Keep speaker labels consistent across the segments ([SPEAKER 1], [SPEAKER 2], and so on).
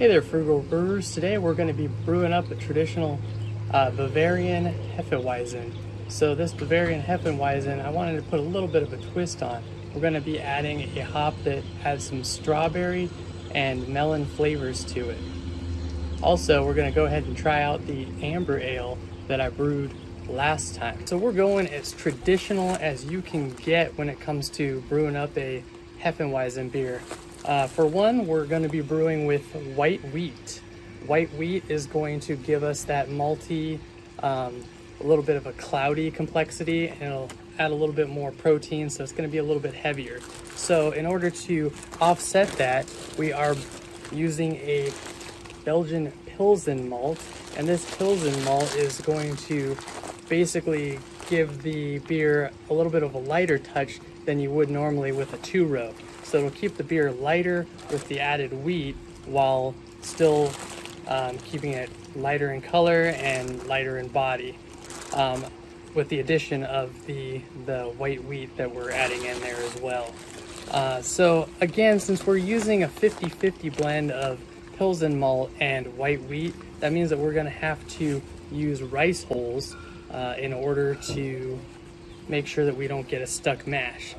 [SPEAKER 1] Hey there, Frugal Brewers. Today we're going to be brewing up a traditional Bavarian Hefeweizen. So this Bavarian Hefeweizen, I wanted to put a little bit of a twist on. We're going to be adding a hop that has some strawberry and melon flavors to it. Also, we're going to go ahead and try out the amber ale that I brewed last time. So we're going as traditional as you can get when it comes to brewing up a Hefeweizen beer. For one, we're going to be brewing with white wheat. White wheat is going to give us that malty, a little bit of a cloudy complexity, and it'll add a little bit more protein, so it's going to be a little bit heavier. So in order to offset that, we are using a Belgian Pilsen malt, and this Pilsen malt is going to basically give the beer a little bit of a lighter touch than you would normally with a two-row. So it'll keep the beer lighter with the added wheat while still keeping it lighter in color and lighter in body, with the addition of the white wheat that we're adding in there as well. So again, since we're using a 50-50 blend of Pilsen malt and white wheat, that means that we're going to have to use rice hulls in order to make sure that we don't get a stuck mash.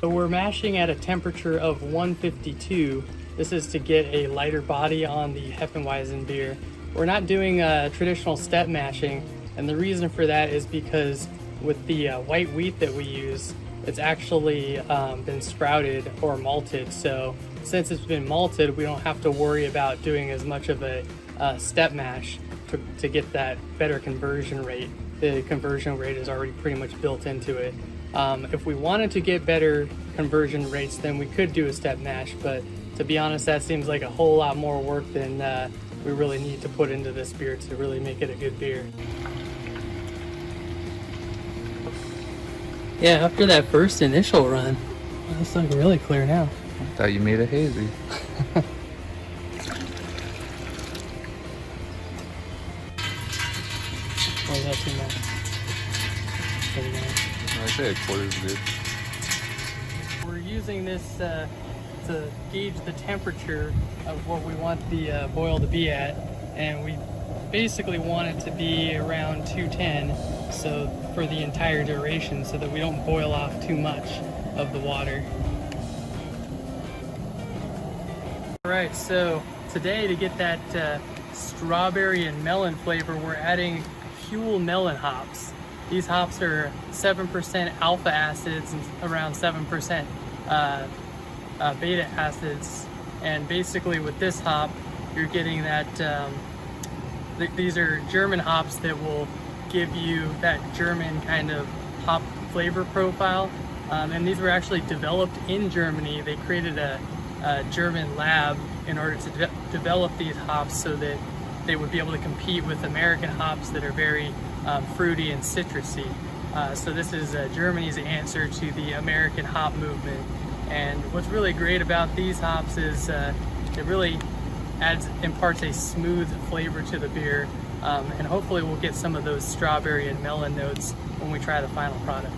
[SPEAKER 1] So we're mashing at a temperature of 152. This is to get a lighter body on the Hefeweizen beer. We're not doing traditional step mashing, and the reason for that is because with the white wheat that we use, it's actually been sprouted or malted. So since it's been malted, we don't have to worry about doing as much of a step mash to get that better conversion rate. The conversion rate is already pretty much built into it. If we wanted to get better conversion rates, then we could do a step mash, but to be honest, that seems like a whole lot more work than we really need to put into this beer to really make it a good beer. Yeah, after that first initial run, it's looking really clear now.
[SPEAKER 2] I thought you made it hazy.
[SPEAKER 1] Or is that too much? There we go.
[SPEAKER 2] I say a quarter is good.
[SPEAKER 1] We're using this to gauge the temperature of what we want the boil to be at, and we basically want it to be around 210 so for the entire duration, so that we don't boil off too much of the water. Alright, so today to get that strawberry and melon flavor, we're adding Huell Melon hops. These hops are 7% alpha acids and around 7% beta acids, and basically with this hop you're getting that these are German hops that will give you that German kind of hop flavor profile, and these were actually developed in Germany. They created a German lab in order to develop these hops so that they would be able to compete with American hops that are very fruity and citrusy. So this is Germany's answer to the American hop movement. And what's really great about these hops is it really imparts a smooth flavor to the beer, and hopefully we'll get some of those strawberry and melon notes when we try the final product.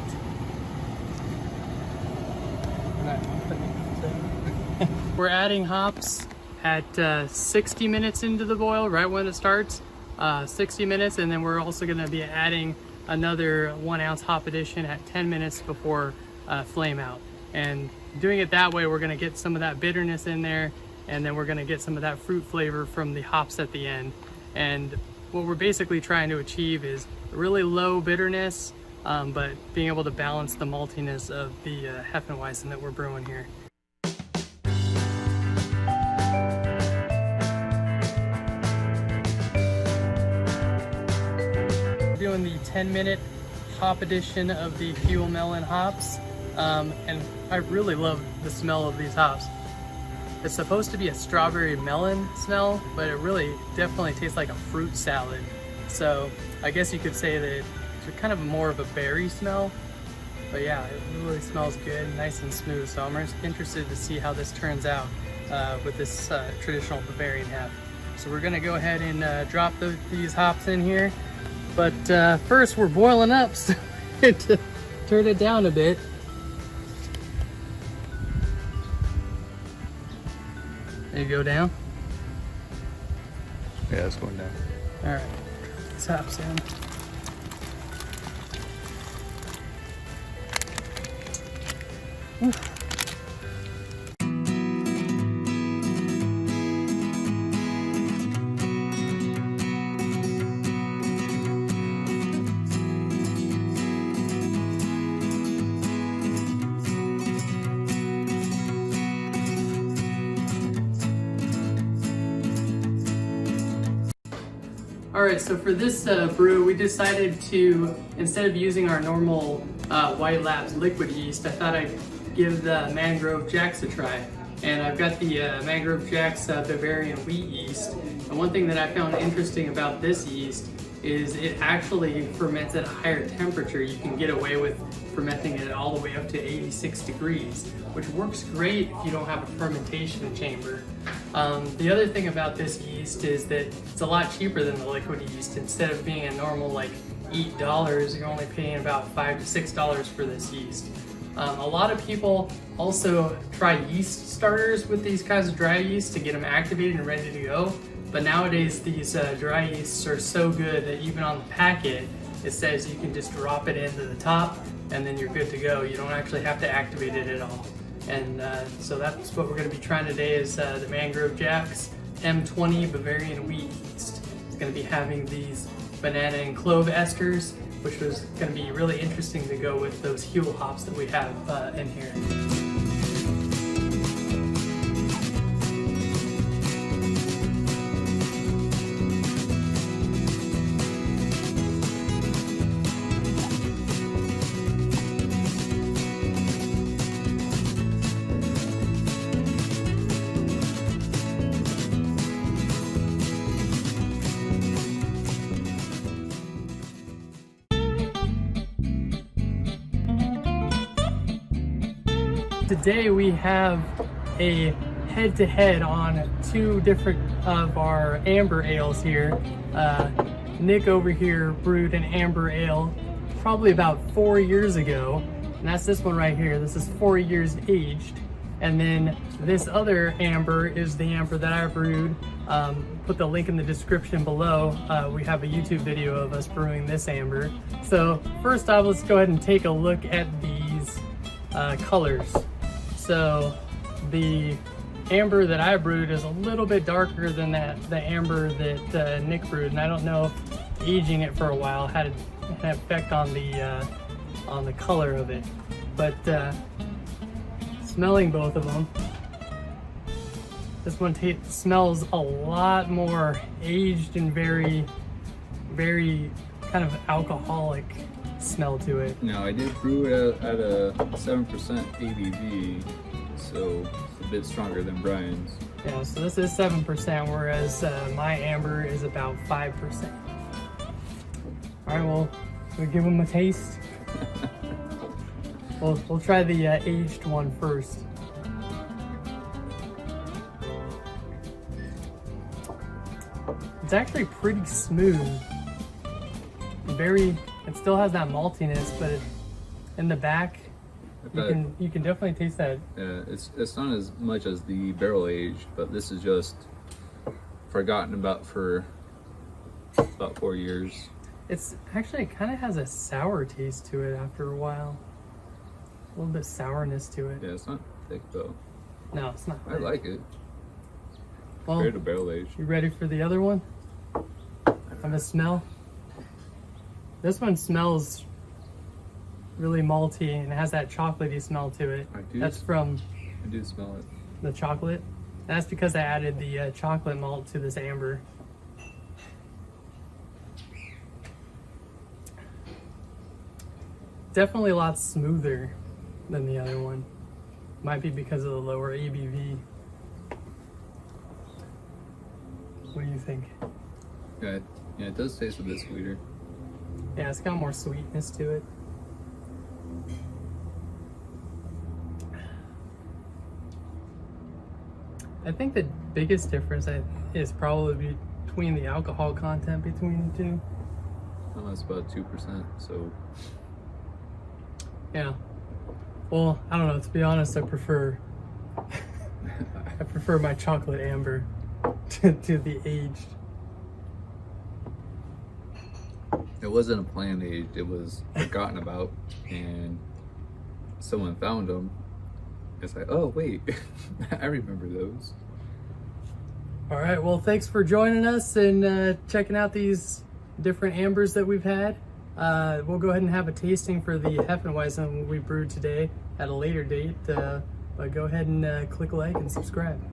[SPEAKER 1] We're adding hops at 60 minutes into the boil, right when it starts, 60 minutes, and then we're also going to be adding another 1 ounce hop addition at 10 minutes before flame out. And doing it that way, we're going to get some of that bitterness in there, and then we're going to get some of that fruit flavor from the hops at the end. And what we're basically trying to achieve is really low bitterness, but being able to balance the maltiness of the Hefeweizen that we're brewing here. Doing the 10-minute hop addition of the Huell Melon hops, and I really love the smell of these hops. It's supposed to be a strawberry melon smell, but it really definitely tastes like a fruit salad. So I guess you could say that it's kind of more of a berry smell, but yeah, it really smells good, nice and smooth. So I'm interested to see how this turns out with this traditional Bavarian hef. So we're gonna go ahead and drop these hops in here. But first we're boiling up, so to turn it down a bit. There you go, down.
[SPEAKER 2] Yeah, it's going down.
[SPEAKER 1] All right, these hops in. Whew. All right, so for this brew, we decided to, instead of using our normal White Labs liquid yeast, I thought I'd give the Mangrove Jacks a try. And I've got the Mangrove Jacks Bavarian wheat yeast. And one thing that I found interesting about this yeast is it actually ferments at a higher temperature. You can get away with fermenting it all the way up to 86 degrees, which works great if you don't have a fermentation chamber. The other thing about this yeast is that it's a lot cheaper than the liquid yeast. Instead of being a normal like $8, you're only paying about $5 to $6 for this yeast. A lot of people also try yeast starters with these kinds of dry yeast to get them activated and ready to go. But nowadays these dry yeasts are so good that even on the packet it says you can just drop it into the top and then you're good to go. You don't actually have to activate it at all. And so that's what we're going to be trying today is the Mangrove Jacks M20 Bavarian wheat yeast. It's going to be having these banana and clove esters, which was going to be really interesting to go with those Huell hops that we have in here. Today we have a head-to-head on two different of our amber ales here. Nick over here brewed an amber ale probably about 4 years ago, and that's this one right here. This is 4 years aged. And then this other amber is the amber that I brewed. Put the link in the description below. We have a YouTube video of us brewing this amber. So first off, let's go ahead and take a look at these colors. So the amber that I brewed is a little bit darker than the amber that Nick brewed, and I don't know if aging it for a while had an effect on the color of it. But smelling both of them, this one smells a lot more aged and very, very kind of alcoholic smell to it.
[SPEAKER 3] Now I did brew it at a 7% ABV, so it's a bit stronger than Brian's.
[SPEAKER 1] Yeah, so this is 7%, whereas my amber is about 5%. All right, well, we'll give them a taste. We'll try the aged one first. It's actually pretty smooth. It still has that maltiness, but in the back, you can definitely taste that.
[SPEAKER 3] Yeah, it's not as much as the barrel aged, but this is just forgotten about for about 4 years.
[SPEAKER 1] It's actually, it kind of has a sour taste to it after a while. A little bit sourness to it.
[SPEAKER 3] Yeah, it's not thick though.
[SPEAKER 1] No, it's not.
[SPEAKER 3] I like it.
[SPEAKER 1] Well,
[SPEAKER 3] compared to barrel aged.
[SPEAKER 1] You ready for the other one? Have a smell? This one smells really malty and has that chocolatey smell to it.
[SPEAKER 3] I do smell it.
[SPEAKER 1] The chocolate. That's because I added the chocolate malt to this amber. Definitely a lot smoother than the other one. Might be because of the lower ABV. What do you think?
[SPEAKER 3] Yeah, it does taste a bit sweeter.
[SPEAKER 1] Yeah, it's got more sweetness to it. I think the biggest difference is probably between the alcohol content between the two.
[SPEAKER 3] Oh, it's about 2%. So
[SPEAKER 1] Yeah. Well, I don't know. To be honest, I prefer my chocolate amber to the aged.
[SPEAKER 3] it wasn't a planned age. It was forgotten about, and someone found them. It's like, oh wait, I remember those.
[SPEAKER 1] All right. Well, thanks for joining us and checking out these different ambers that we've had. We'll go ahead and have a tasting for the Hefeweizen we brewed today at a later date. But go ahead and click like and subscribe.